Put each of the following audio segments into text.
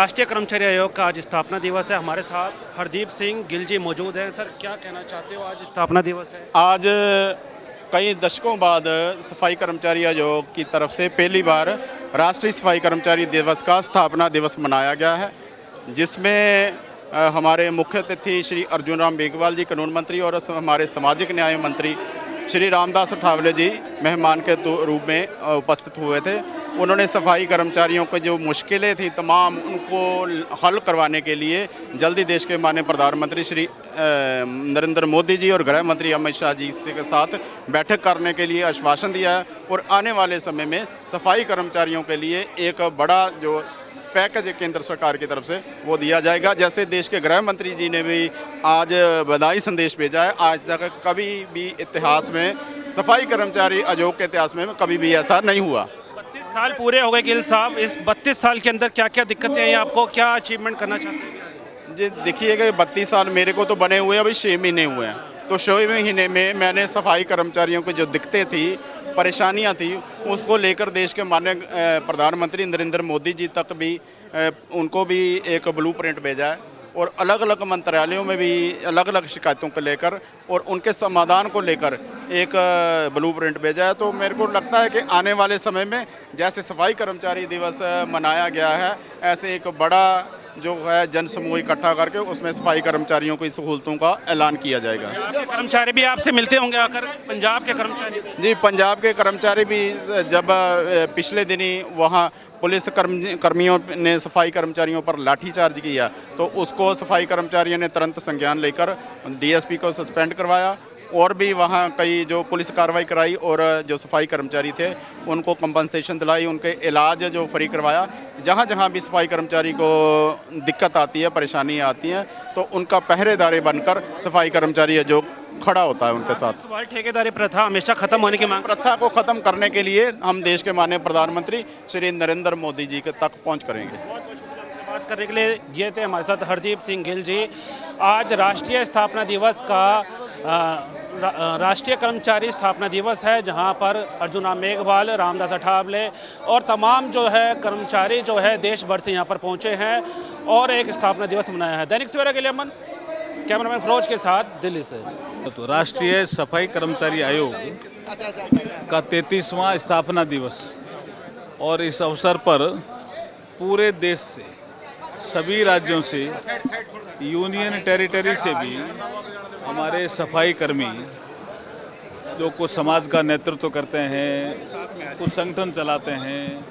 राष्ट्रीय कर्मचारी आयोग का आज स्थापना दिवस है। हमारे साथ हरदीप सिंह गिल जी मौजूद हैं। सर, क्या कहना चाहते हो, आज स्थापना दिवस है? आज कई दशकों बाद सफाई कर्मचारी आयोग की तरफ से पहली बार राष्ट्रीय सफाई कर्मचारी दिवस का स्थापना दिवस मनाया गया है, जिसमें हमारे मुख्य अतिथि श्री अर्जुन राम मेघवाल जी कानून मंत्री और हमारे सामाजिक न्याय मंत्री श्री रामदास अठावले जी मेहमान के रूप में उपस्थित हुए थे। उन्होंने सफाई कर्मचारियों को जो मुश्किलें थी तमाम उनको हल करवाने के लिए जल्दी देश के माननीय प्रधानमंत्री श्री नरेंद्र मोदी जी और गृह मंत्री अमित शाह जी के साथ बैठक करने के लिए आश्वासन दिया है और आने वाले समय में सफाई कर्मचारियों के लिए एक बड़ा जो पैकेज केंद्र सरकार की तरफ से वो दिया जाएगा। जैसे देश के गृह मंत्री जी ने भी आज बधाई संदेश भेजा है। आज तक कभी भी इतिहास में सफाई कर्मचारी आयोग के इतिहास में कभी भी ऐसा नहीं हुआ। 32 साल पूरे हो गए गिल साहब। इस 32 साल के अंदर क्या क्या दिक्कतें आई आपको, क्या अचीवमेंट करना चाहते हैं? जी देखिएगा, 32 साल मेरे को तो बने हुए अभी 6 महीने हुए हैं। तो 6 महीने में मैंने सफाई कर्मचारियों की जो दिक्कतें थी, परेशानियां थी, उसको लेकर देश के माननीय प्रधानमंत्री नरेंद्र मोदी जी तक भी उनको भी एक ब्लूप्रिंट भेजा है और अलग अलग मंत्रालयों में भी अलग अलग शिकायतों को लेकर और उनके समाधान को लेकर एक ब्लूप्रिंट भेजा है। तो मेरे को लगता है कि आने वाले समय में जैसे सफाई कर्मचारी दिवस मनाया गया है, ऐसे एक बड़ा जो है जन समूह इकट्ठा करके उसमें सफाई कर्मचारियों की सहूलतों का ऐलान किया जाएगा। कर्मचारी भी आपसे मिलते होंगे आकर, पंजाब के कर्मचारी? जी, पंजाब के कर्मचारी भी जब पिछले दिनी वहाँ पुलिस कर्मियों ने सफाई कर्मचारियों पर लाठीचार्ज किया तो उसको सफाई कर्मचारियों ने तुरंत संज्ञान लेकर डीएसपी को सस्पेंड करवाया और भी वहाँ कई जो पुलिस कार्रवाई कराई और जो सफाई कर्मचारी थे उनको कंपनसेशन दिलाई, उनके इलाज जो फ्री करवाया। जहाँ जहाँ भी सफाई कर्मचारी को दिक्कत आती है, परेशानी आती है, तो उनका पहरेदारी बनकर सफाई कर्मचारी जो खड़ा होता है उनके साथ। सवाल ठेकेदारी प्रथा हमेशा खत्म होने की मांग। प्रथा को खत्म करने के लिए हम देश के माननीय प्रधानमंत्री श्री नरेंद्र मोदी जी के तक पहुँच करेंगे। बात करने के लिए ये थे हमारे साथ हरदीप सिंह गिल जी। आज राष्ट्रीय स्थापना दिवस का राष्ट्रीय कर्मचारी स्थापना दिवस है, जहां पर अर्जुन राम मेघवाल, रामदास अठावले और तमाम जो है कर्मचारी जो है देश भर से यहां पर पहुंचे हैं और एक स्थापना दिवस मनाया है। दैनिक सवेरा के लिए अमन, कैमरामैन फिरोज के साथ दिल्ली से। तो राष्ट्रीय सफाई कर्मचारी आयोग का 33वां स्थापना दिवस और इस अवसर पर पूरे देश से, सभी राज्यों से, यूनियन टेरिटरी से भी हमारे सफाई कर्मी जो कुछ समाज का नेतृत्व करते हैं, कुछ संगठन चलाते हैं,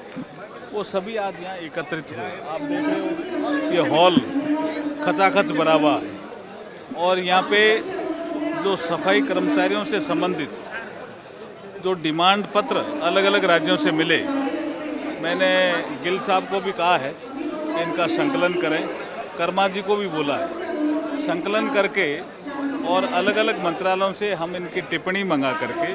वो सभी आज यहाँ एकत्रित हुए। आप देख रहे हो ये हॉल खचाखच भरा हुआ है और यहाँ पे जो सफाई कर्मचारियों से संबंधित जो डिमांड पत्र अलग अलग राज्यों से मिले, मैंने गिल साहब को भी कहा है कि इनका संकलन करें, कर्मा जी को भी बोला है संकलन करके और अलग अलग मंत्रालयों से हम इनकी टिप्पणी मंगा करके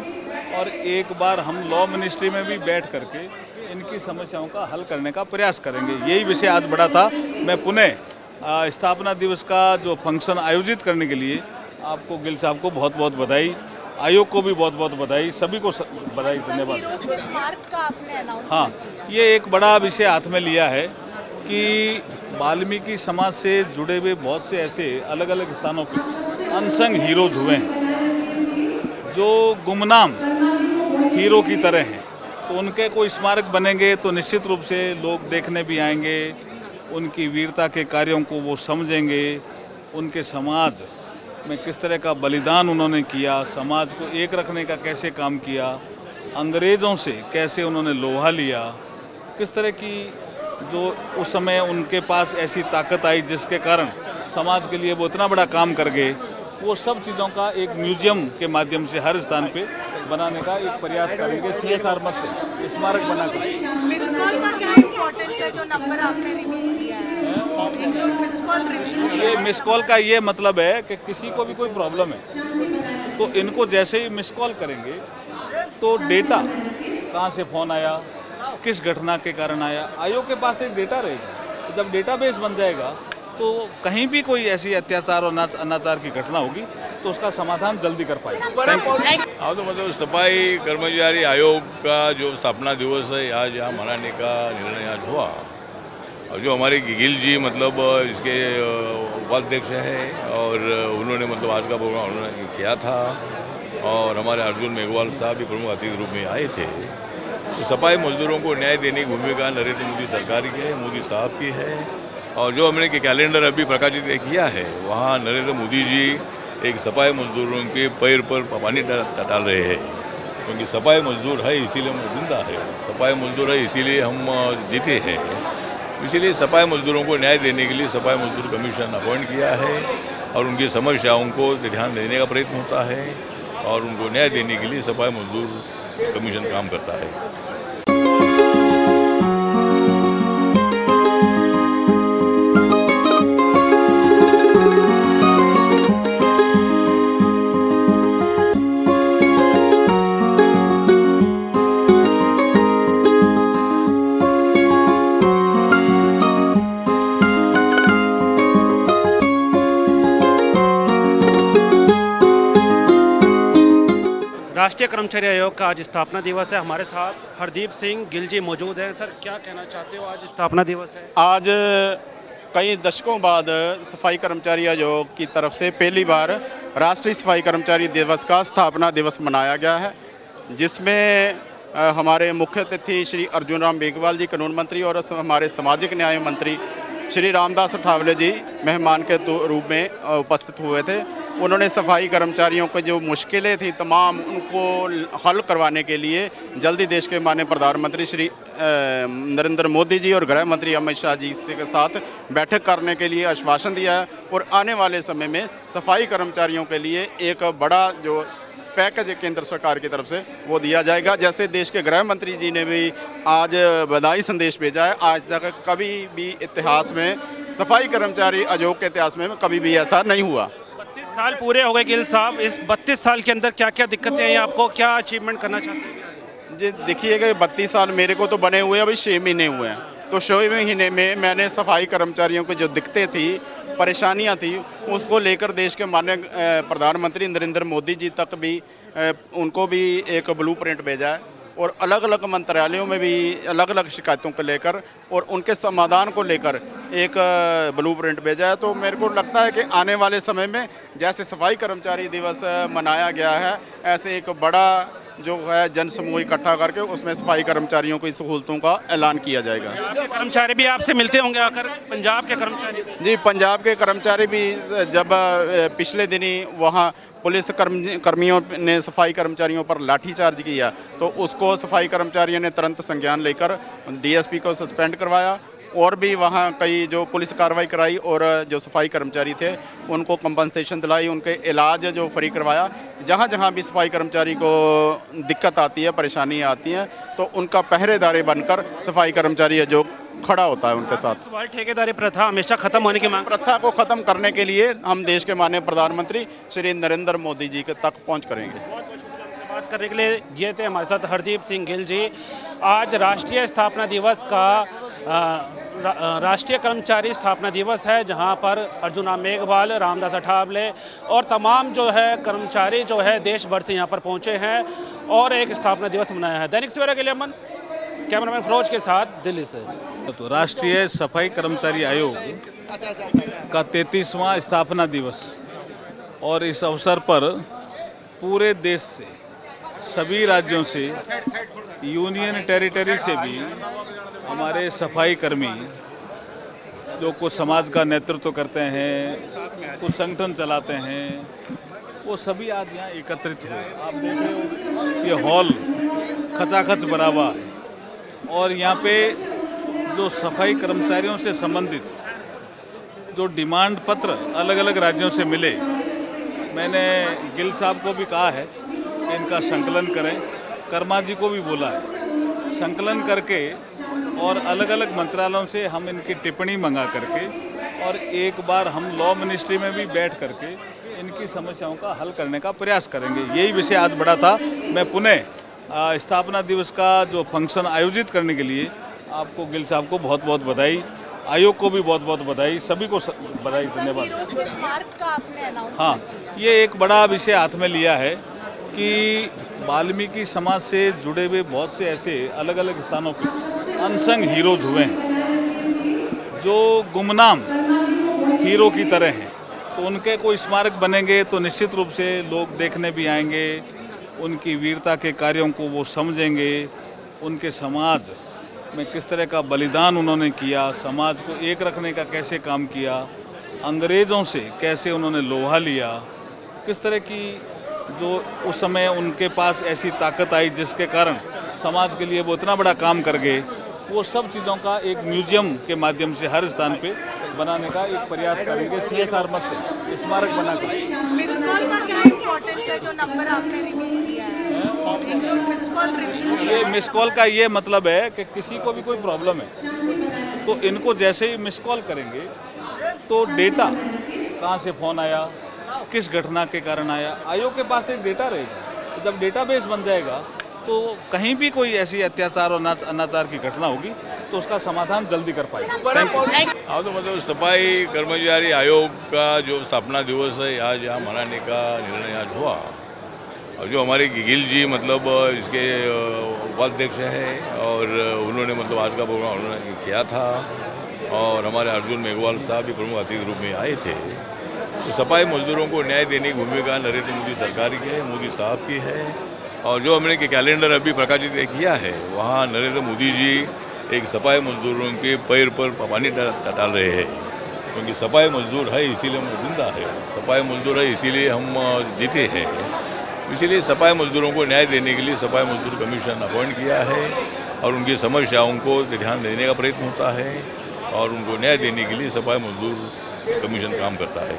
और एक बार हम लॉ मिनिस्ट्री में भी बैठ करके इनकी समस्याओं का हल करने का प्रयास करेंगे। यही विषय आज बड़ा था। मैं पुनः स्थापना दिवस का जो फंक्शन आयोजित करने के लिए आपको गिल साहब को बहुत बहुत बधाई, आयोग को भी बहुत बहुत बधाई, सभी को बधाई, धन्यवाद। हाँ, ये एक बड़ा विषय हाथ में लिया है कि वाल्मीकि समाज से जुड़े हुए बहुत से ऐसे अलग अलग स्थानों पे अनसंग हीरोज हुए हैं जो गुमनाम हीरो की तरह हैं। तो उनके कोई स्मारक बनेंगे तो निश्चित रूप से लोग देखने भी आएंगे, उनकी वीरता के कार्यों को वो समझेंगे, उनके समाज में किस तरह का बलिदान उन्होंने किया, समाज को एक रखने का कैसे काम किया, अंग्रेज़ों से कैसे उन्होंने लोहा लिया, किस तरह की जो उस समय उनके पास ऐसी ताकत आई जिसके कारण समाज के लिए वो इतना बड़ा काम कर गए, वो सब चीज़ों का एक म्यूजियम के माध्यम से हर स्थान पे बनाने का एक प्रयास करेंगे। CSR मत से स्मारक बनाकर। मिस कॉल का क्या इम्पोर्टेंस है जो नंबर आपने रिवील किया है? जो मिस कॉल रिवील, ये मिस कॉल का ये मतलब है कि किसी को भी कोई प्रॉब्लम है तो इनको जैसे ही मिस कॉल करेंगे तो डेटा कहाँ से फ़ोन आया, किस घटना के कारण आया, आयोग के पास एक डेटा रहेगा। तो जब डेटाबेस बन जाएगा तो कहीं भी कोई ऐसी अत्याचार और अनाचार की घटना होगी तो उसका समाधान जल्दी कर पाएगा। हाँ, तो मतलब सफाई कर्मचारी आयोग का जो स्थापना दिवस है आज यहाँ मनाने का निर्णय आज हुआ और जो हमारे गिल जी मतलब इसके उपाध्यक्ष हैं और उन्होंने मतलब आज का प्रोग्राम उन्होंने किया था और हमारे अर्जुन मेघवाल साहब भी प्रमुख अतिथि रूप में आए थे। तो सफाई मजदूरों को न्याय देने की भूमिका नरेंद्र मोदी सरकार की है, मोदी साहब की है। और जो हमने कि कैलेंडर अभी प्रकाशित किया है वहाँ नरेंद्र मोदी जी एक सफाई मजदूरों के पैर पर पानी डाल रहे हैं, क्योंकि सफाई मजदूर है इसीलिए हम जिंदा है, सफाई मजदूर है इसीलिए हम जीते हैं। इसीलिए सफाई मजदूरों को न्याय देने के लिए सफाई मजदूर कमीशन अपॉइंट किया है और उनकी समस्याओं को ध्यान देने का प्रयत्न होता है और उनको न्याय देने के लिए सफाई मजदूर कमीशन काम करता है। राष्ट्रीय कर्मचारी आयोग का आज स्थापना दिवस है। हमारे साथ हरदीप सिंह गिल जी मौजूद हैं। सर, क्या कहना चाहते हो, आज स्थापना दिवस है? आज कई दशकों बाद सफाई कर्मचारी आयोग की तरफ से पहली बार राष्ट्रीय सफाई कर्मचारी दिवस का स्थापना दिवस मनाया गया है, जिसमें हमारे मुख्य अतिथि श्री अर्जुन राम मेघवाल जी कानून मंत्री और हमारे सामाजिक न्याय मंत्री श्री रामदास अठावले जी मेहमान के रूप में उपस्थित हुए थे। उन्होंने सफाई कर्मचारियों को जो मुश्किलें थी तमाम उनको हल करवाने के लिए जल्दी देश के माननीय प्रधानमंत्री श्री नरेंद्र मोदी जी और गृह मंत्री अमित शाह जी के साथ बैठक करने के लिए आश्वासन दिया है और आने वाले समय में सफाई कर्मचारियों के लिए एक बड़ा जो पैकेज केंद्र सरकार की तरफ से वो दिया जाएगा। जैसे देश के गृह मंत्री जी ने भी आज बधाई संदेश भेजा है, आज तक कभी भी इतिहास में सफाई कर्मचारी आयोग के इतिहास में कभी भी ऐसा नहीं हुआ। 32 साल पूरे हो गए गिल साहब, इस 32 साल के अंदर क्या क्या दिक्कतें आई आपको, क्या अचीवमेंट करना चाहते हैं? जी देखिएगा, 32 साल मेरे को तो बने हुए अभी 6 महीने हुए हैं, तो 6 महीने में मैंने सफाई कर्मचारियों को जो दिक्कतें थी, परेशानियां थी, उसको लेकर देश के माननीय प्रधानमंत्री नरेंद्र मोदी जी तक भी उनको भी एक ब्लूप्रिंट भेजा है और अलग अलग मंत्रालयों में भी अलग अलग शिकायतों को लेकर और उनके समाधान को लेकर एक ब्लूप्रिंट भेजा है। तो मेरे को लगता है कि आने वाले समय में जैसे सफाई कर्मचारी दिवस मनाया गया है, ऐसे एक बड़ा जो है जन समूह इकट्ठा करके उसमें सफाई कर्मचारियों की सहूलतों का ऐलान किया जाएगा। कर्मचारी भी आपसे मिलते होंगे आकर, पंजाब के कर्मचारी? जी, पंजाब के कर्मचारी भी जब पिछले दिनी वहाँ पुलिस कर्मियों ने सफाई कर्मचारियों पर लाठीचार्ज किया तो उसको सफाई कर्मचारियों ने तुरंत संज्ञान लेकर डीएसपी को सस्पेंड करवाया और भी वहाँ कई जो पुलिस कार्रवाई कराई और जो सफाई कर्मचारी थे उनको कंपनसेशन दिलाई, उनके इलाज जो फ्री करवाया। जहाँ जहाँ भी सफाई कर्मचारी को दिक्कत आती है, परेशानी आती है, तो उनका पहरेदारी बनकर सफाई कर्मचारी जो खड़ा होता है उनके साथ। सवाल ठेकेदारी प्रथा हमेशा खत्म होने की मांग। प्रथा को खत्म करने के लिए हम देश के माननीय प्रधानमंत्री श्री नरेंद्र मोदी जी के तक पहुँच करेंगे। बात करने के लिए ये थे हमारे साथ हरदीप सिंह गिल जी। आज राष्ट्रीय स्थापना दिवस का राष्ट्रीय कर्मचारी स्थापना दिवस है, जहां पर अर्जुन राम मेघवाल, रामदास अठावले और तमाम जो है कर्मचारी जो है देश भर से यहां पर पहुंचे हैं और एक स्थापना दिवस मनाया है। दैनिक सवेरा के लिए अमन, कैमरामैन फिरोज के साथ दिल्ली से। तो राष्ट्रीय सफाई कर्मचारी आयोग का 33वां स्थापना दिवस और इस अवसर पर पूरे देश से, सभी राज्यों से, यूनियन टेरिटरी से भी हमारे सफाई कर्मी जो कुछ समाज का नेतृत्व करते हैं, कुछ संगठन चलाते हैं, वो सभी आज यहाँ एकत्रित हुए। आप देख रहे हो ये हॉल खचाखच भरा हुआ है और यहाँ पे जो सफाई कर्मचारियों से संबंधित जो डिमांड पत्र अलग अलग राज्यों से मिले, मैंने गिल साहब को भी कहा है कि इनका संकलन करें, कर्मा जी को भी बोला है संकलन करके और अलग अलग मंत्रालयों से हम इनकी टिप्पणी मंगा करके और एक बार हम लॉ मिनिस्ट्री में भी बैठ करके इनकी समस्याओं का हल करने का प्रयास करेंगे। यही विषय आज बड़ा था। मैं पुनः स्थापना दिवस का जो फंक्शन आयोजित करने के लिए आपको गिल साहब को बहुत बहुत बधाई, आयोग को भी बहुत बहुत बधाई, सभी को बधाई, धन्यवाद। हाँ, ये एक बड़ा विषय हाथ में लिया है कि वाल्मीकि समाज से जुड़े हुए बहुत से ऐसे अलग अलग स्थानों पे अनसंग हीरोज हुए हैं जो गुमनाम हीरो की तरह हैं, तो उनके कोई स्मारक बनेंगे तो निश्चित रूप से लोग देखने भी आएंगे, उनकी वीरता के कार्यों को वो समझेंगे, उनके समाज में किस तरह का बलिदान उन्होंने किया, समाज को एक रखने का कैसे काम किया, अंग्रेज़ों से कैसे उन्होंने लोहा लिया, किस तरह की जो उस समय उनके पास ऐसी ताकत आई जिसके कारण समाज के लिए वो इतना बड़ा काम कर गए, वो सब चीज़ों का एक म्यूजियम के माध्यम से हर स्थान पे बनाने का एक प्रयास करेंगे CSR मत से स्मारक बनाकर। मिस कॉल का क्या इम्पोर्टेंस है जो नंबर आपने रिवील किया है, जो मिस कॉल रिवील किया ये है? मिस कॉल का ये मतलब है कि किसी को भी कोई प्रॉब्लम है तो इनको जैसे ही मिस कॉल करेंगे तो डेटा कहाँ से फ़ोन आया, किस घटना के कारण आया, आयोग के पास एक डेटा रहेगा। जब डेटाबेस बन जाएगा तो कहीं भी कोई ऐसी अत्याचार और अनाचार की घटना होगी तो उसका समाधान जल्दी कर पाएंगे। Thank you. हाँ, तो मतलब सफाई कर्मचारी आयोग का जो स्थापना दिवस है आज यहाँ मनाने का निर्णय आज हुआ। और जो हमारे गिल जी मतलब इसके उपाध्यक्ष हैं और उन्होंने मतलब आज का प्रोग्राम उन्होंने किया था और हमारे अर्जुन मेघवाल साहब भी प्रमुख अतिथि रूप में आए थे। तो सफाई मजदूरों को न्याय देने की भूमिका नरेंद्र मोदी सरकार की है, मोदी साहब की है। और जो हमने कैलेंडर अभी प्रकाशित किया है वहाँ नरेंद्र मोदी जी एक सफाई मजदूरों के पैर पर पानी डाल रहे हैं, क्योंकि सफाई मजदूर है इसीलिए हम जिंदा है, सफाई मजदूर है इसीलिए हम जीते हैं। इसीलिए सफाई मजदूरों को न्याय देने के लिए सफाई मजदूर कमीशन अपॉइंट किया है और उनकी समस्याओं को ध्यान देने का प्रयत्न होता है और उनको न्याय देने के लिए सफाई मजदूर कमीशन काम करता है।